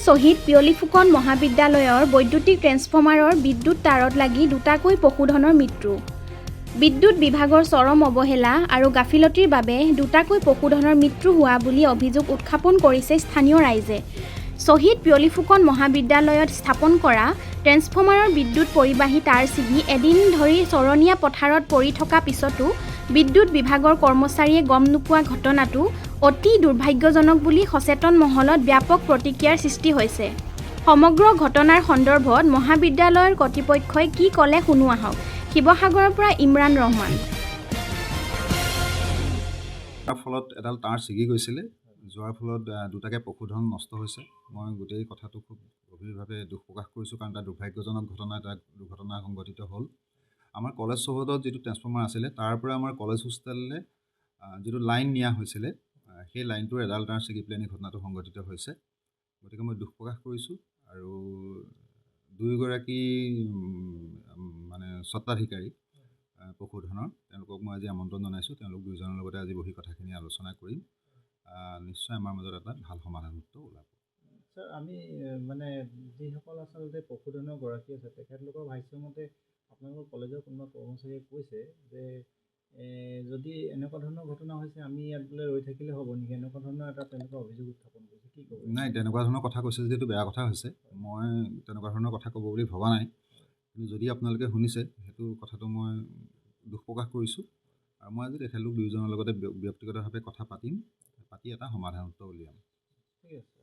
শ্বহীদ পিয়লি ফুকন মহাবিদ্যালয়ৰ বৈদ্যুতিক ট্ৰেন্সফৰ্মাৰৰ বিদ্যুৎ তাঁৰত লাগি দুটাকৈ পশুধনৰ মৃত্যু। বিদ্যুৎ বিভাগৰ চৰম অৱহেলা আৰু গাফিলতিৰ বাবে দুটাকৈ পশুধনৰ মৃত্যু হোৱা বুলি অভিযোগ উত্থাপন কৰিছে স্থানীয় ৰাইজে। শ্বহীদ পিয়লি ফুকন মহাবিদ্যালয়ত স্থাপন কৰা ট্ৰেন্সফৰ্মাৰৰ বিদ্যুৎ পৰিবাহী তাঁৰ ছিগি এদিন ধৰি চৰণীয়া পথাৰত পৰি থকা পিছতো বিদ্যুৎ বিভাগৰ কৰ্মচাৰীয়ে গম নোপোৱা ঘটনাটো অতি দুৰ্ভাগ্যজনক বুলি সচেতন মহলত ব্যাপক প্ৰতিক্ৰিয়াৰ সৃষ্টি হৈছে। সমগ্ৰ ঘটনাৰ সন্দৰ্ভত মহাবিদ্যালয়ৰ কৰ্তৃপক্ষই কি ক'লে শুনো আহক। শিৱসাগৰৰ পৰা ইমৰান ৰহমান। তাৰ ফলত এডাল তাঁৰ ছিগি গৈছিলে, যোৱাৰ ফলত দুটাকৈ পশুধন নষ্ট হৈছে। মই গোটেই কথাটো খুব গভীৰভাৱে দুখ প্ৰকাশ কৰিছোঁ, কাৰণ এটা দুৰ্ভাগ্যজনক দুৰ্ঘটনা সংঘটিত হ'ল। আমাৰ কলেজ চৌহদত যিটো ট্ৰেন্সফৰ্মাৰ আছিলে, তাৰ পৰা আমাৰ কলেজ হোষ্টেললৈ যিটো লাইন নিয়া হৈছিলে, সেই লাইনটোৰ এডাল তাঁৰ ছিগি পেলাই ঘটনাটো সংঘটিত হৈছে। গতিকে মই দুখ প্ৰকাশ কৰিছোঁ আৰু দুয়োগৰাকী মানে স্বত্বাধিকাৰী পশুধনৰ, তেওঁলোকক মই আজি আমন্ত্ৰণ জনাইছোঁ। তেওঁলোক দুয়োজনৰ লগতে আজি বহি কথাখিনি আলোচনা কৰিম। নিশ্চয় আমাৰ মাজত এটা ভাল সমাধানটো ওলাব। ছাৰ, আমি মানে যিসকল আচলতে পশুধনৰ গৰাকী আছে, তেখেতলোকৰ ভাষ্যমতে আপোনালোকৰ কলেজৰ কোনোবা কৰ্মচাৰীয়ে কৈছে যে যদি এনেকুৱা ধৰণৰ ঘটনা হৈছে, আমি ইয়াত বোলে ৰৈ থাকিলে হ'ব নেকি, এনেকুৱা ধৰণৰ এটা তেনেকুৱা অভিযোগ উত্থাপন কৰিছে। কি ক'ব? নাই, তেনেকুৱা ধৰণৰ কথা কৈছে যিহেতু বেয়া কথা হৈছে। মই তেনেকুৱা ধৰণৰ কথা ক'ব বুলি ভবা নাই, কিন্তু যদি আপোনালোকে শুনিছে, সেইটো কথাটো মই দুখ প্ৰকাশ কৰিছোঁ। আৰু মই আজি তেখেতলোক দুয়োজনৰ লগতে ব্যক্তিগতভাৱে কথা পাতি এটা সমাধান উলিয়াম। ঠিক আছে।